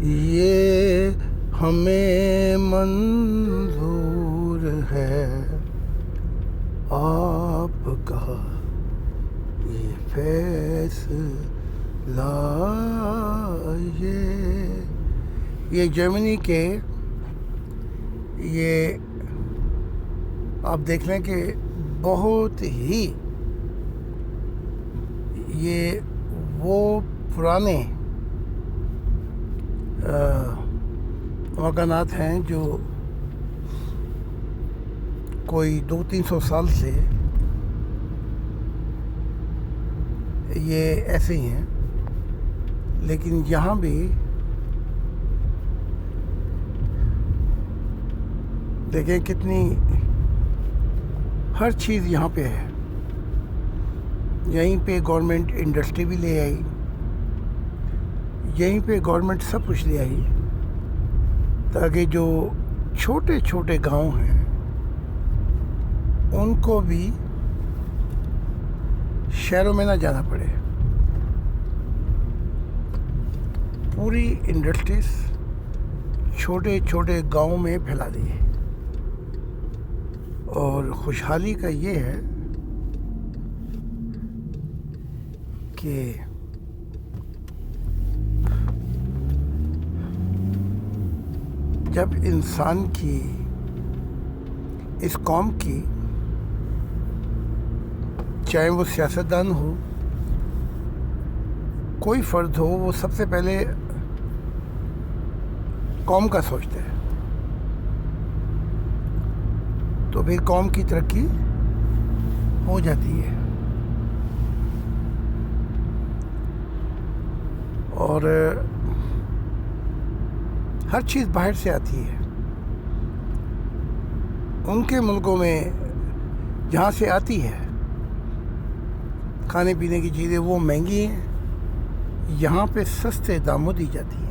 یہ ہمیں منظور ہے آپ کا یہ فیصلہ، یہ جرمنی کے، یہ آپ دیکھ لیں کہ بہت ہی یہ وہ پرانے مکانات ہیں جو کوئی 200-300 سال سے یہ ایسے ہی ہیں، لیکن یہاں بھی دیکھیں کتنی ہر چیز یہاں پہ ہے۔ یہیں پہ گورنمنٹ انڈسٹری بھی لے آئی، یہیں پہ گورنمنٹ سب کچھ لے آئی تاکہ جو چھوٹے چھوٹے گاؤں ہیں ان کو بھی شہروں میں نہ جانا پڑے۔ پوری انڈسٹریز چھوٹے چھوٹے گاؤں میں پھیلا دی، اور خوشحالی کا یہ ہے کہ جب انسان کی، اس قوم کی، چاہے وہ سیاستدان ہو، کوئی فرد ہو، وہ سب سے پہلے قوم کا سوچتا ہے، تو پھر قوم کی ترقی ہو جاتی ہے۔ اور ہر چیز باہر سے آتی ہے۔ ان کے ملکوں میں جہاں سے آتی ہے کھانے پینے کی چیزیں وہ مہنگی ہیں، یہاں پہ سستے داموں دی جاتی ہیں۔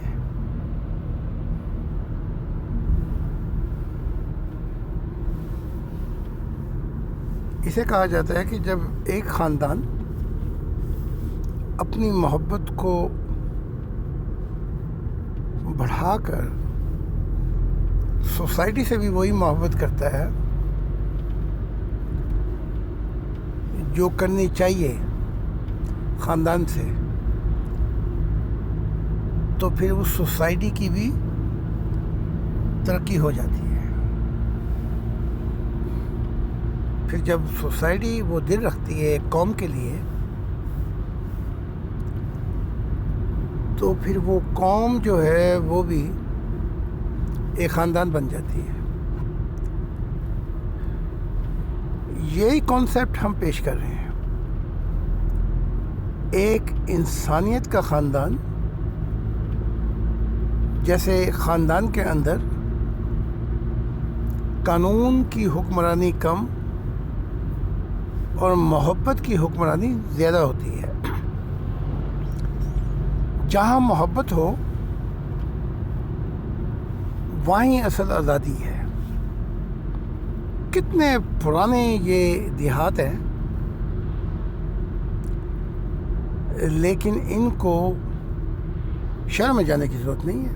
اسے کہا جاتا ہے کہ جب ایک خاندان اپنی محبت کو بڑھا کر سوسائٹی سے بھی وہی محبت کرتا ہے جو کرنی چاہیے خاندان سے، تو پھر اس سوسائٹی کی بھی ترقی ہو جاتی ہے۔ پھر جب سوسائٹی وہ دل رکھتی ہے ایک قوم کے لیے، تو پھر وہ قوم جو ہے وہ بھی ایک خاندان بن جاتی ہے۔ یہی کانسیپٹ ہم پیش کر رہے ہیں، ایک انسانیت کا خاندان، جیسے خاندان کے اندر قانون کی حکمرانی کم اور محبت کی حکمرانی زیادہ ہوتی ہے۔ جہاں محبت ہو وہیں اصل آزادی ہے۔ کتنے پرانے یہ دیہات ہیں، لیکن ان کو شہر میں جانے کی ضرورت نہیں ہے۔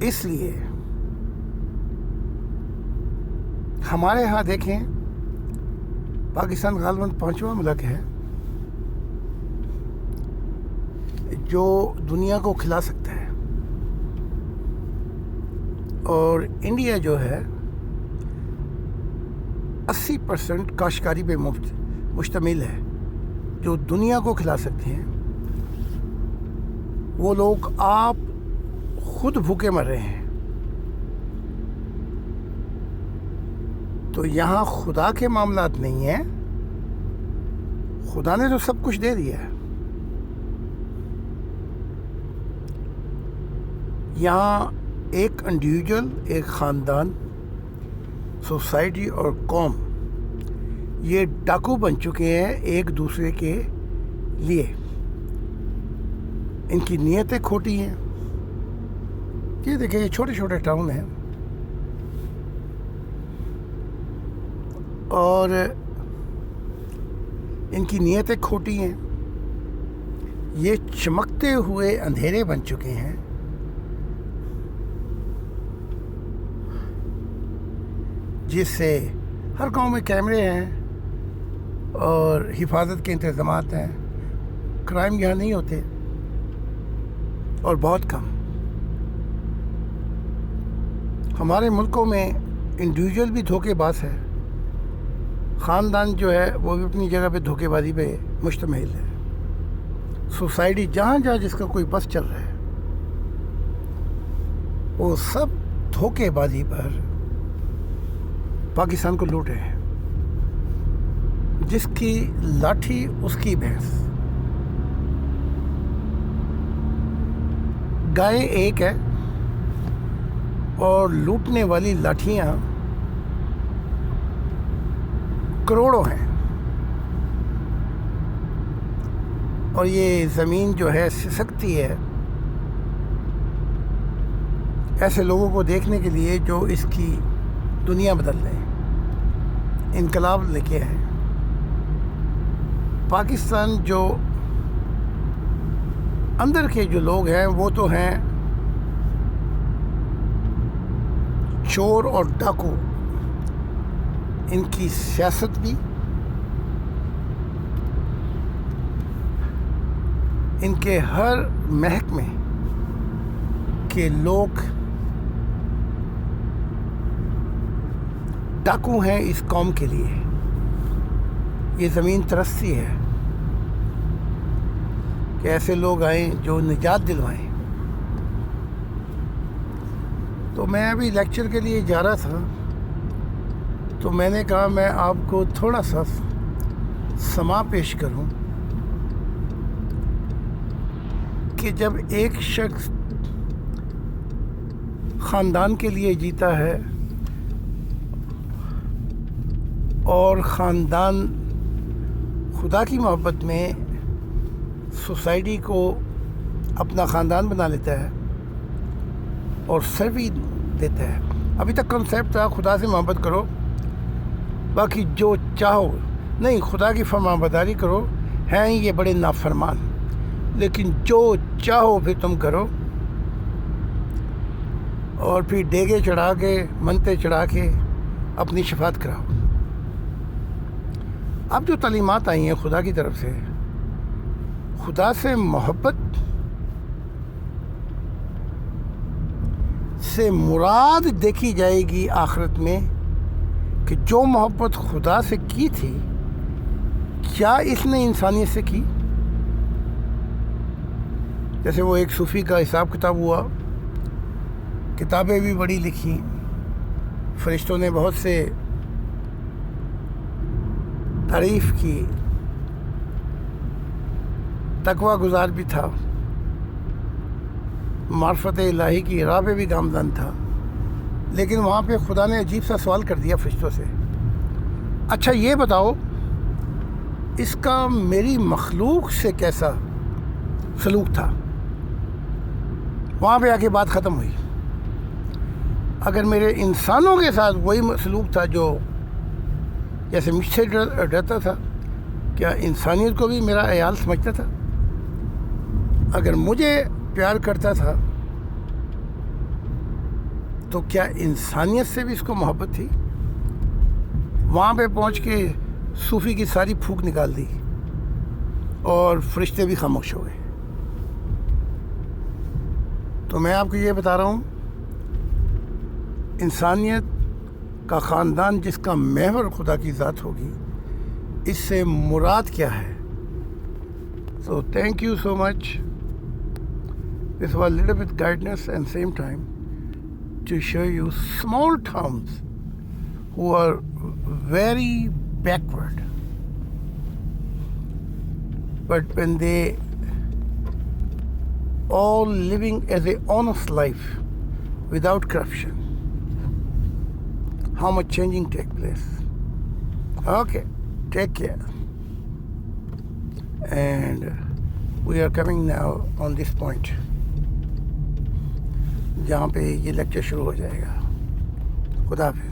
اس لیے ہمارے ہاں دیکھیں، پاکستان غالباً 5واں ملک ہے جو دنیا کو کھلا سکتا ہے، اور انڈیا جو ہے 80% کاشتکاری پہ مشتمل ہے، جو دنیا کو کھلا سکتے ہیں۔ وہ لوگ آپ خود بھوکے مر رہے ہیں، تو یہاں خدا کے معاملات نہیں ہیں، خدا نے تو سب کچھ دے دیا ہے۔ یہاں ایک انڈیویجول، ایک خاندان، سوسائٹی اور قوم، یہ ڈاکو بن چکے ہیں ایک دوسرے کے لیے۔ ان کی نیتیں کھوٹی ہیں۔ یہ دیکھیں، یہ چھوٹے چھوٹے ٹاؤن ہیں، اور ان کی نیتیں کھوٹی ہیں. یہ چمکتے ہوئے اندھیرے بن چکے ہیں جس سے ہر گاؤں میں کیمرے ہیں اور حفاظت کے انتظامات ہیں. کرائم یہاں نہیں ہوتے اور بہت کم. ہمارے ملکوں میں انڈیویجول بھی دھوکے باز ہے. خاندان جو ہے وہ بھی اپنی جگہ پہ دھوکے بازی پہ مشتمل ہے. سوسائٹی جہاں جہاں جس کا کوئی بس چل رہا ہے وہ سب دھوکے بازی پر پاکستان کو لوٹ رہے ہیں. جس کی لاٹھی اس کی بھینس. گائے ایک ہے اور لوٹنے والی لاٹھیاں کروڑوں ہیں. اور یہ زمین جو ہے سسکتی ہے ایسے لوگوں کو دیکھنے کے لیے جو اس کی دنیا بدل رہے ہیں, انقلاب لے کے آئے. پاکستان جو اندر کے جو لوگ ہیں وہ تو ہیں چور اور ڈاکو. ان کی سیاست بھی, ان کے ہر محکمے کے لوگ ڈاکو ہیں اس قوم کے لیے. یہ زمین ترستی ہے کہ ایسے لوگ آئیں جو نجات دلوائیں. تو میں ابھی لیکچر کے لیے جا رہا تھا تو میں نے کہا میں آپ کو تھوڑا سا سما پیش کروں کہ جب ایک شخص خاندان کے لیے جیتا ہے اور خاندان خدا کی محبت میں سوسائٹی کو اپنا خاندان بنا لیتا ہے اور سروس دیتا ہے. ابھی تک کنسیپٹ تھا خدا سے محبت کرو باقی جو چاہو نہیں, خدا کی فرمانبرداری کرو. ہیں یہ بڑے نافرمان لیکن جو چاہو پھر تم کرو اور پھر ڈیگے چڑھا کے منتے چڑھا کے اپنی شفاعت کراؤ. اب جو تعلیمات آئی ہیں خدا کی طرف سے, خدا سے محبت سے مراد دیکھی جائے گی آخرت میں کہ جو محبت خدا سے کی تھی کیا اس نے انسانیت سے کی. جیسے وہ ایک صوفی کا حساب کتاب ہوا, کتابیں بھی بڑی لکھی, فرشتوں نے بہت سے تعریف کی, تقوی گزار بھی تھا, معرفت الہی کی راہ پہ بھی گامزن تھا. لیکن وہاں پہ خدا نے عجیب سا سوال کر دیا فرشتوں سے, اچھا یہ بتاؤ اس کا میری مخلوق سے کیسا سلوک تھا. وہاں پہ آ کے بات ختم ہوئی. اگر میرے انسانوں کے ساتھ وہی سلوک تھا جو جیسے مجھ سے ڈرتا تھا, کیا انسانیت کو بھی میرا عیال سمجھتا تھا؟ اگر مجھے پیار کرتا تھا تو کیا انسانیت سے بھی اس کو محبت تھی؟ وہاں پہ پہنچ کے صوفی کی ساری پھونک نکال دی اور فرشتے بھی خاموش ہو گئے. تو میں آپ کو یہ بتا رہا ہوں, انسانیت کا خاندان جس کا محور خدا کی ذات ہوگی, اس سے مراد کیا ہے. So thank you so much. This was a little bit guidance and same time to show you small towns who are very backward. But when they all living as a honest life without corruption, how much changing take place. Okay, take care. And we are coming now on this point جہاں پہ یہ lecture شروع ہو جائے گا. خدا حافظ.